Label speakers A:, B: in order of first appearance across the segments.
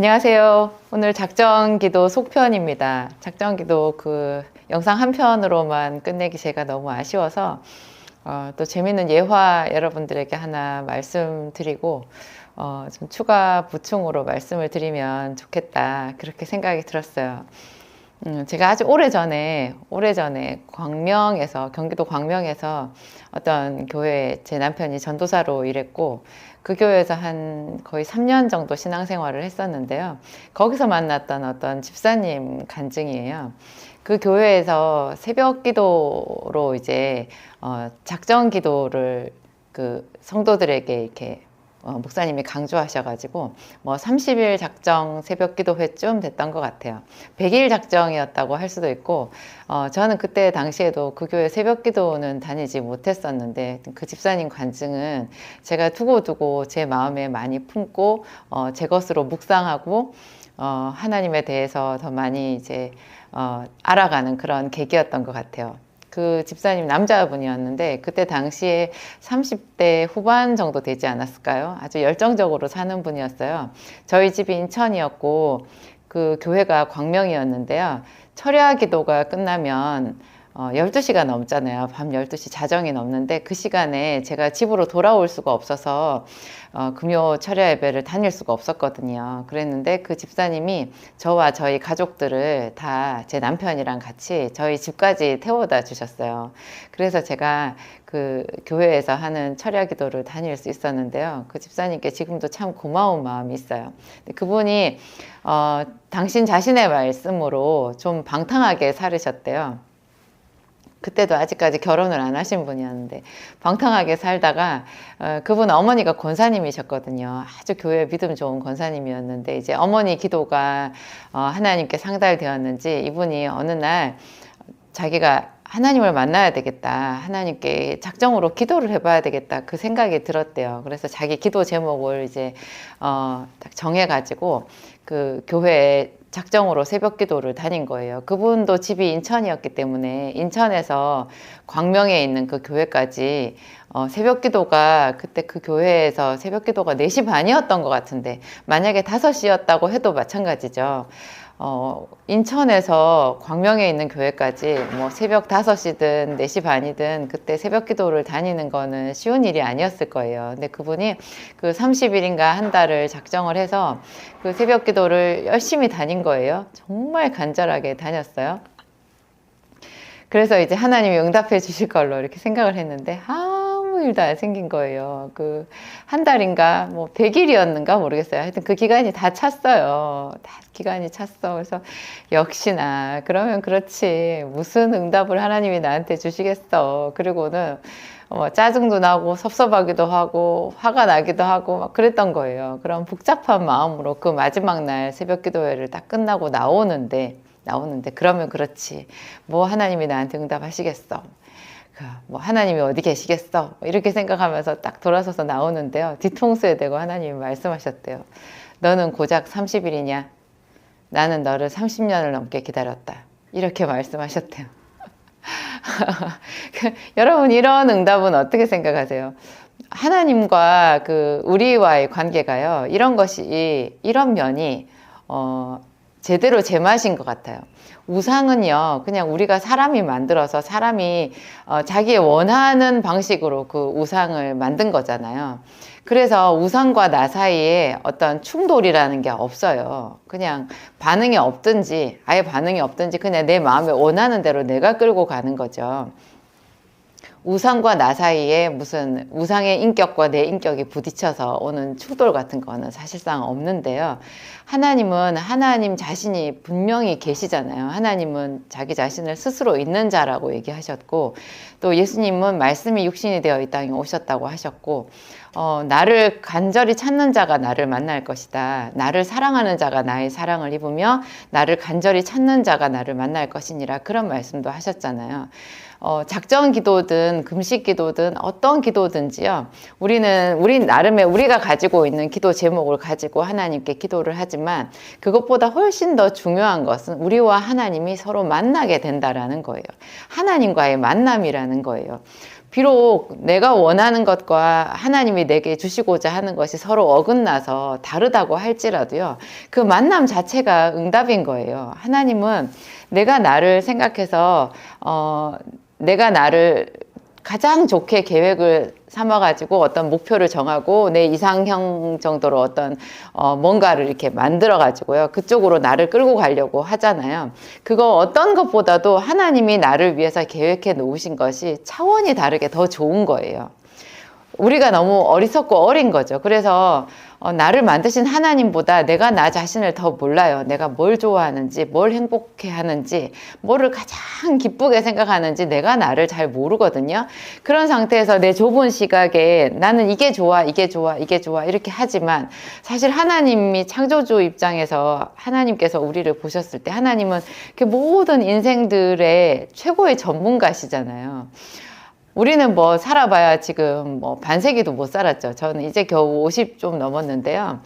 A: 안녕하세요. 오늘 작정기도 속편입니다. 작정기도 그 영상 한 편으로만 끝내기 제가 너무 아쉬워서 또 재밌는 예화 여러분들에게 하나 말씀드리고 좀 추가 보충으로 말씀을 드리면 좋겠다 그렇게 생각이 들었어요. 제가 아주 오래전에 경기도 광명에서 어떤 교회에 제 남편이 전도사로 일했고, 그 교회에서 한 거의 3년 정도 신앙생활을 했었는데요. 거기서 만났던 어떤 집사님 간증이에요. 그 교회에서 새벽 기도로 이제 작정 기도를 그 성도들에게 이렇게 목사님이 강조하셔가지고 뭐 30일 작정 새벽 기도회쯤 됐던 것 같아요. 100일 작정이었다고 할 수도 있고, 저는 그때 당시에도 그 교회 새벽 기도는 다니지 못했었는데, 그 집사님 간증은 제가 두고두고 제 마음에 많이 품고 제 것으로 묵상하고 하나님에 대해서 더 많이 이제 알아가는 그런 계기였던 것 같아요. 그 집사님 남자분이었는데 그때 당시에 30대 후반 정도 되지 않았을까요? 아주 열정적으로 사는 분이었어요. 저희 집이 인천이었고 그 교회가 광명이었는데요. 철야 기도가 끝나면 12시가 넘잖아요. 밤 12시 자정이 넘는데, 그 시간에 제가 집으로 돌아올 수가 없어서 금요 철야 예배를 다닐 수가 없었거든요. 그랬는데 그 집사님이 저와 저희 가족들을 다 제 남편이랑 같이 저희 집까지 태워다 주셨어요. 그래서 제가 그 교회에서 하는 철야 기도를 다닐 수 있었는데요. 그 집사님께 지금도 참 고마운 마음이 있어요. 그분이 당신 자신의 말씀으로 좀 방탕하게 살으셨대요. 그때도 아직까지 결혼을 안 하신 분이었는데 방탕하게 살다가 그분 어머니가 권사님이셨거든요. 아주 교회 믿음 좋은 권사님이었는데, 이제 어머니 기도가 하나님께 상달되었는지 이분이 어느 날 자기가 하나님을 만나야 되겠다, 하나님께 작정으로 기도를 해봐야 되겠다, 그 생각이 들었대요. 그래서 자기 기도 제목을 이제 딱 정해가지고 그 교회에 작정으로 새벽 기도를 다닌 거예요. 그분도 집이 인천이었기 때문에 인천에서 광명에 있는 그 교회까지 새벽 기도가, 그때 그 교회에서 새벽 기도가 4시 반이었던 것 같은데, 만약에 5시였다고 해도 마찬가지죠. 인천에서 광명에 있는 교회까지 뭐 새벽 5시든 4시 반이든 그때 새벽 기도를 다니는 거는 쉬운 일이 아니었을 거예요. 근데 그분이 그 30일인가 한 달을 작정을 해서 그 새벽 기도를 열심히 다닌 거예요. 정말 간절하게 다녔어요. 그래서 이제 하나님이 응답해 주실 걸로 이렇게 생각을 했는데 아무 일도 안 생긴 거예요. 그 한 달인가 뭐 100일이었는가 모르겠어요. 하여튼 그 기간이 다 찼어요. 다 기간이 찼어. 그래서 역시나 그러면 그렇지, 무슨 응답을 하나님이 나한테 주시겠어. 그리고는 짜증도 나고 섭섭하기도 하고 화가 나기도 하고 막 그랬던 거예요. 그런 복잡한 마음으로 그 마지막 날 새벽 기도회를 딱 끝나고 나오는데 그러면 그렇지, 뭐 하나님이 나한테 응답하시겠어, 뭐 하나님이 어디 계시겠어, 이렇게 생각하면서 딱 돌아서서 나오는데요. 뒤통수에 대고 하나님이 말씀하셨대요. 너는 고작 30일이냐? 나는 너를 30년을 넘게 기다렸다. 이렇게 말씀하셨대요. 여러분, 이런 응답은 어떻게 생각하세요? 하나님과 그 우리와의 관계가요, 이런 면이 제대로 제맛인 것 같아요. 우상은요, 그냥 우리가 사람이 만들어서 사람이 자기 원하는 방식으로 그 우상을 만든 거잖아요. 그래서 우상과 나 사이에 어떤 충돌이라는 게 없어요. 그냥 반응이 없든지 아예 반응이 없든지 그냥 내 마음에 원하는 대로 내가 끌고 가는 거죠. 우상과 나 사이에 무슨 우상의 인격과 내 인격이 부딪혀서 오는 충돌 같은 거는 사실상 없는데요. 하나님은 하나님 자신이 분명히 계시잖아요. 하나님은 자기 자신을 스스로 있는 자라고 얘기하셨고, 또 예수님은 말씀이 육신이 되어 이 땅에 오셨다고 하셨고, 나를 간절히 찾는 자가 나를 만날 것이다. 나를 사랑하는 자가 나의 사랑을 입으며 나를 간절히 찾는 자가 나를 만날 것이니라, 그런 말씀도 하셨잖아요. 작정 기도든 금식 기도든 어떤 기도든지요, 우리 나름의 우리가 가지고 있는 기도 제목을 가지고 하나님께 기도를 하지만, 그것보다 훨씬 더 중요한 것은 우리와 하나님이 서로 만나게 된다라는 거예요. 하나님과의 만남이라는 거예요. 비록 내가 원하는 것과 하나님이 내게 주시고자 하는 것이 서로 어긋나서 다르다고 할지라도요, 그 만남 자체가 응답인 거예요. 하나님은 내가 나를 생각해서 내가 나를 가장 좋게 계획을 삼아가지고 어떤 목표를 정하고 내 이상형 정도로 어떤 뭔가를 이렇게 만들어가지고요, 그쪽으로 나를 끌고 가려고 하잖아요. 그거 어떤 것보다도 하나님이 나를 위해서 계획해 놓으신 것이 차원이 다르게 더 좋은 거예요. 우리가 너무 어리석고 어린 거죠. 그래서 나를 만드신 하나님보다 내가 나 자신을 더 몰라요. 내가 뭘 좋아하는지, 뭘 행복해 하는지, 뭐를 가장 기쁘게 생각하는지 내가 나를 잘 모르거든요. 그런 상태에서 내 좁은 시각에 나는 이게 좋아, 이게 좋아, 이게 좋아 이렇게 하지만, 사실 하나님이 창조주 입장에서 하나님께서 우리를 보셨을 때 하나님은 그 모든 인생들의 최고의 전문가시잖아요. 우리는 뭐 살아봐야 지금 뭐 반세기도 못 살았죠. 저는 이제 겨우 50 좀 넘었는데요.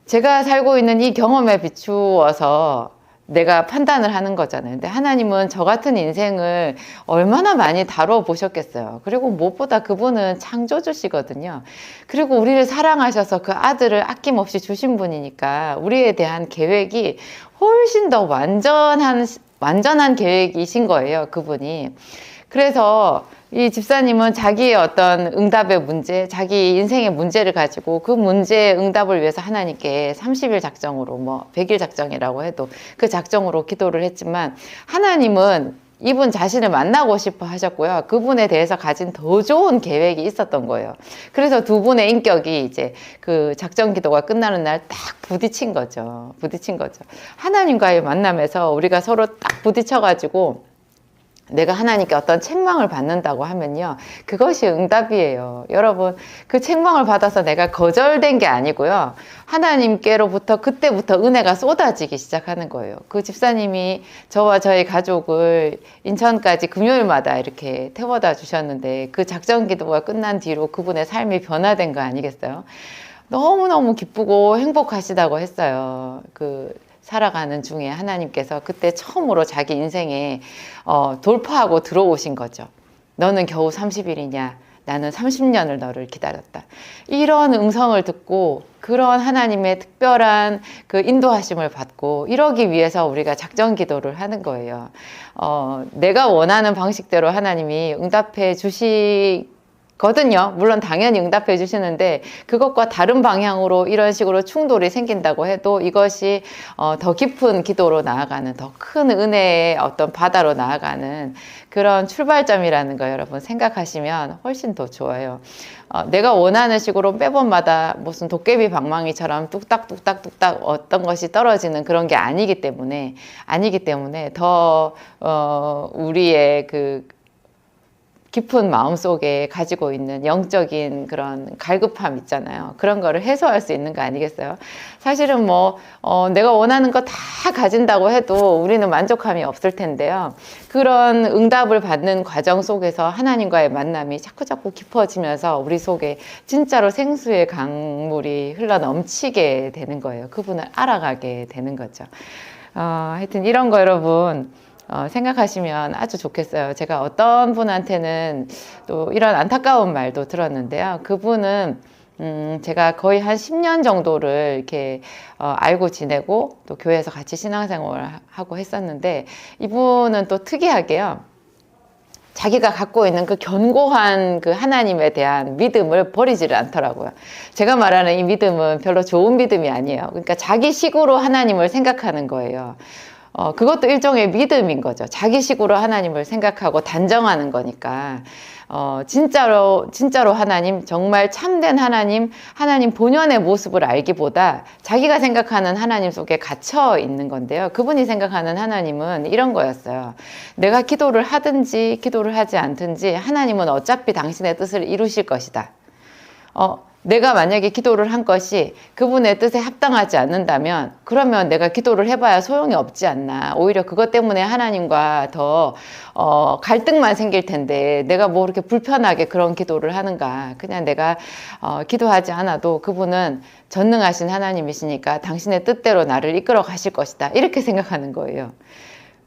A: 제가 살고 있는 이 경험에 비추어서 내가 판단을 하는 거잖아요. 근데 하나님은 저 같은 인생을 얼마나 많이 다뤄보셨겠어요. 그리고 무엇보다 그분은 창조주시거든요. 그리고 우리를 사랑하셔서 그 아들을 아낌없이 주신 분이니까 우리에 대한 계획이 훨씬 더 완전한 계획이신 거예요, 그분이. 그래서 이 집사님은 자기의 어떤 응답의 문제, 자기 인생의 문제를 가지고 그 문제의 응답을 위해서 하나님께 30일 작정으로, 뭐 100일 작정이라고 해도 그 작정으로 기도를 했지만, 하나님은 이분 자신을 만나고 싶어 하셨고요. 그분에 대해서 가진 더 좋은 계획이 있었던 거예요. 그래서 두 분의 인격이 이제 그 작정 기도가 끝나는 날 딱 부딪힌 거죠. 하나님과의 만남에서 우리가 서로 딱 부딪혀가지고 내가 하나님께 어떤 책망을 받는다고 하면요, 그것이 응답이에요. 여러분, 그 책망을 받아서 내가 거절된 게 아니고요, 하나님께로부터 그때부터 은혜가 쏟아지기 시작하는 거예요. 그 집사님이 저와 저희 가족을 인천까지 금요일마다 이렇게 태워다 주셨는데, 그 작전 기도가 끝난 뒤로 그분의 삶이 변화된 거 아니겠어요? 너무너무 기쁘고 행복하시다고 했어요. 살아가는 중에 하나님께서 그때 처음으로 자기 인생에 돌파하고 들어오신 거죠. 너는 겨우 30일이냐? 나는 30년을 너를 기다렸다. 이런 음성을 듣고 그런 하나님의 특별한 그 인도하심을 받고 이러기 위해서 우리가 작전 기도를 하는 거예요. 내가 원하는 방식대로 하나님이 응답해 거든요. 물론 당연히 응답해 주시는데, 그것과 다른 방향으로 이런 식으로 충돌이 생긴다고 해도 이것이 더 깊은 기도로 나아가는, 더 큰 은혜의 어떤 바다로 나아가는 그런 출발점이라는 거 여러분 생각하시면 훨씬 더 좋아요. 내가 원하는 식으로 매번마다 무슨 도깨비 방망이처럼 뚝딱뚝딱뚝딱 어떤 것이 떨어지는 그런 게 아니기 때문에 더 우리의 깊은 마음속에 가지고 있는 영적인 그런 갈급함 있잖아요. 그런 거를 해소할 수 있는 거 아니겠어요? 사실은 내가 원하는 거 다 가진다고 해도 우리는 만족함이 없을 텐데요. 그런 응답을 받는 과정 속에서 하나님과의 만남이 자꾸자꾸 깊어지면서 우리 속에 진짜로 생수의 강물이 흘러 넘치게 되는 거예요. 그분을 알아가게 되는 거죠. 하여튼 이런 거 여러분 생각하시면 아주 좋겠어요. 제가 어떤 분한테는 또 이런 안타까운 말도 들었는데요. 그분은 제가 거의 한 10년 정도를 이렇게 알고 지내고 또 교회에서 같이 신앙생활을 하고 했었는데, 이분은 또 특이하게요, 자기가 갖고 있는 그 견고한 그 하나님에 대한 믿음을 버리지를 않더라고요. 제가 말하는 이 믿음은 별로 좋은 믿음이 아니에요. 그러니까 자기식으로 하나님을 생각하는 거예요. 그것도 일종의 믿음인 거죠. 자기식으로 하나님을 생각하고 단정하는 거니까. 진짜로 하나님, 정말 참된 하나님 본연의 모습을 알기보다 자기가 생각하는 하나님 속에 갇혀 있는 건데요. 그분이 생각하는 하나님은 이런 거였어요. 내가 기도를 하든지 기도를 하지 않든지 하나님은 어차피 당신의 뜻을 이루실 것이다. 내가 만약에 기도를 한 것이 그분의 뜻에 합당하지 않는다면 그러면 내가 기도를 해봐야 소용이 없지 않나. 오히려 그것 때문에 하나님과 더 갈등만 생길 텐데 내가 뭐 그렇게 불편하게 그런 기도를 하는가. 그냥 내가 기도하지 않아도 그분은 전능하신 하나님이시니까 당신의 뜻대로 나를 이끌어 가실 것이다. 이렇게 생각하는 거예요.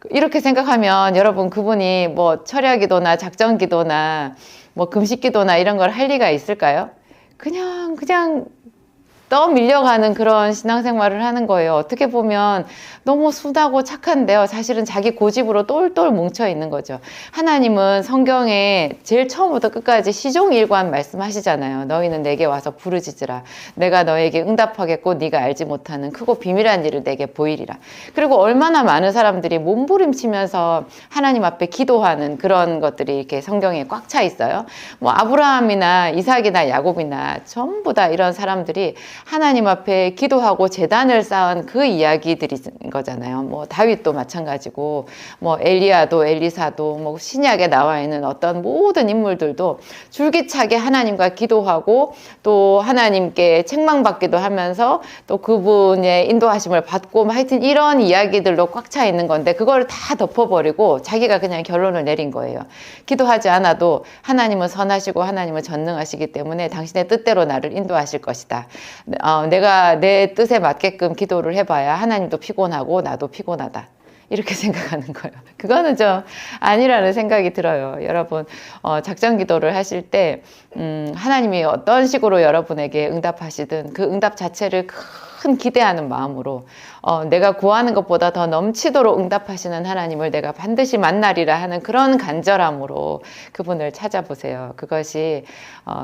A: 이렇게 생각하면 여러분, 그분이 뭐 철야 기도나 작전 기도나 뭐 금식기도나 이런 걸 할 리가 있을까요? 그냥 떠밀려가는 그런 신앙생활을 하는 거예요. 어떻게 보면 너무 순하고 착한데요. 사실은 자기 고집으로 똘똘 뭉쳐 있는 거죠. 하나님은 성경에 제일 처음부터 끝까지 시종일관 말씀하시잖아요. 너희는 내게 와서 부르짖으라. 내가 너에게 응답하겠고 네가 알지 못하는 크고 비밀한 일을 내게 보이리라. 그리고 얼마나 많은 사람들이 몸부림치면서 하나님 앞에 기도하는 그런 것들이 이렇게 성경에 꽉 차 있어요. 뭐 아브라함이나 이삭이나 야곱이나 전부 다 이런 사람들이 하나님 앞에 기도하고 제단을 쌓은 그 이야기들인 거잖아요. 뭐 다윗도 마찬가지고, 뭐 엘리야도, 엘리사도, 뭐 신약에 나와 있는 어떤 모든 인물들도 줄기차게 하나님과 기도하고 또 하나님께 책망받기도 하면서 또 그분의 인도하심을 받고, 하여튼 이런 이야기들로 꽉 차 있는 건데 그걸 다 덮어버리고 자기가 그냥 결론을 내린 거예요. 기도하지 않아도 하나님은 선하시고 하나님은 전능하시기 때문에 당신의 뜻대로 나를 인도하실 것이다. 내가 내 뜻에 맞게끔 기도를 해봐야 하나님도 피곤하고 나도 피곤하다. 이렇게 생각하는 거예요. 그거는 좀 아니라는 생각이 들어요. 여러분, 작전 기도를 하실 때, 하나님이 어떤 식으로 여러분에게 응답하시든 그 응답 자체를 큰 기대하는 마음으로, 내가 구하는 것보다 더 넘치도록 응답하시는 하나님을 내가 반드시 만나리라 하는 그런 간절함으로 그분을 찾아보세요. 그것이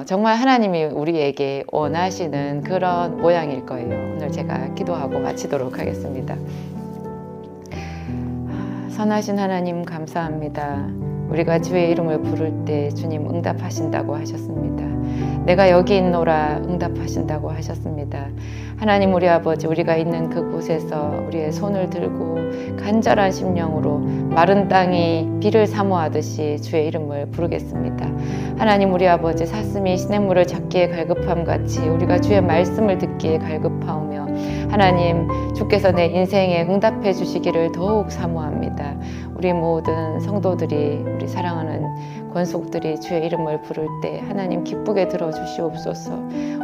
A: 정말 하나님이 우리에게 원하시는 그런 모양일 거예요. 오늘 제가 기도하고 마치도록 하겠습니다. 선하신 하나님 감사합니다. 우리가 주의 이름을 부를 때 주님 응답하신다고 하셨습니다. 내가 여기 있노라 응답하신다고 하셨습니다. 하나님 우리 아버지, 우리가 있는 그곳에서 우리의 손을 들고 간절한 심령으로 마른 땅이 비를 사모하듯이 주의 이름을 부르겠습니다. 하나님 우리 아버지, 사슴이 시냇물을 잡기에 갈급함 같이 우리가 주의 말씀을 듣기에 갈급하오며 하나님 주께서 내 인생에 응답해 주시기를 더욱 사모합니다. 우리 모든 성도들이, 우리 사랑하는 권속들이 주의 이름을 부를 때 하나님 기쁘게 들어주시옵소서.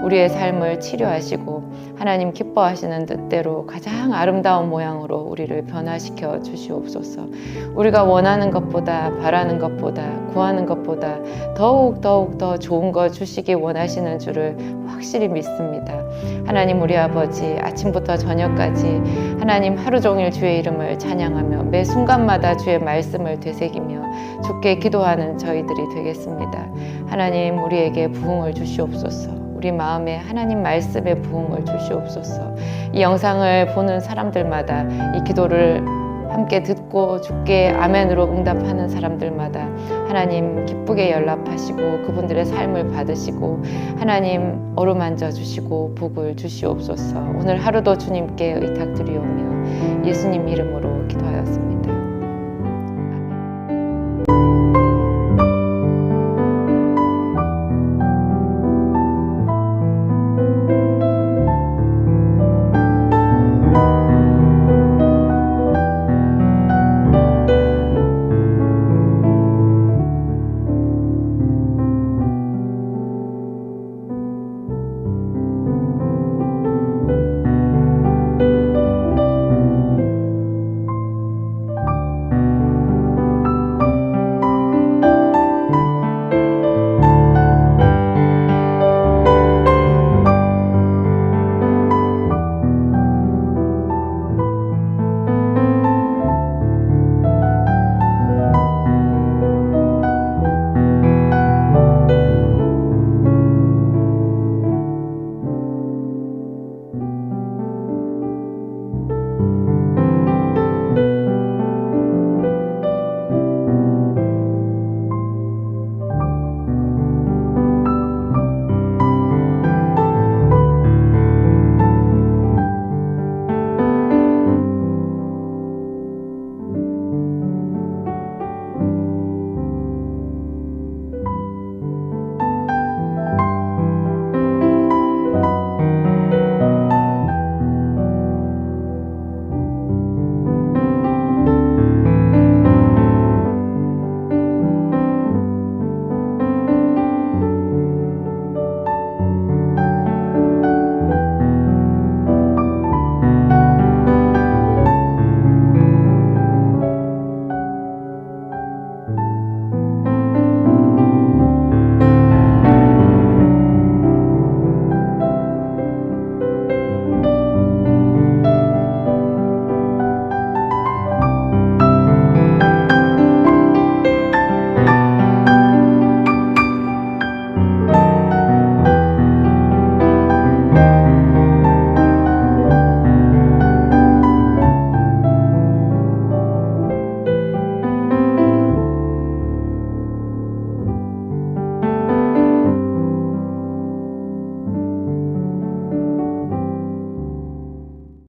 A: 우리의 삶을 치료하시고 하나님 기뻐하시는 뜻대로 가장 아름다운 모양으로 우리를 변화시켜 주시옵소서. 우리가 원하는 것보다, 바라는 것보다, 구하는 것보다 더욱 더 좋은 것 주시기 원하시는 줄을 확실히 믿습니다. 하나님 우리 아버지, 아침부터 저녁까지 하나님 하루 종일 주의 이름을 찬양하며 매 순간마다 주의 말씀을 되새기며 주께 기도하는 저희들이 되겠습니다. 하나님 우리에게 부흥을 주시옵소서. 우리 마음에 하나님 말씀의 부흥을 주시옵소서. 이 영상을 보는 사람들마다 이 기도를 함께 듣고 주께 아멘으로 응답하는 사람들마다 하나님 기쁘게 연락하시고 그분들의 삶을 받으시고 하나님 어루만져 주시고 복을 주시옵소서. 오늘 하루도 주님께 의탁드리오며 예수님 이름으로 기도합니다.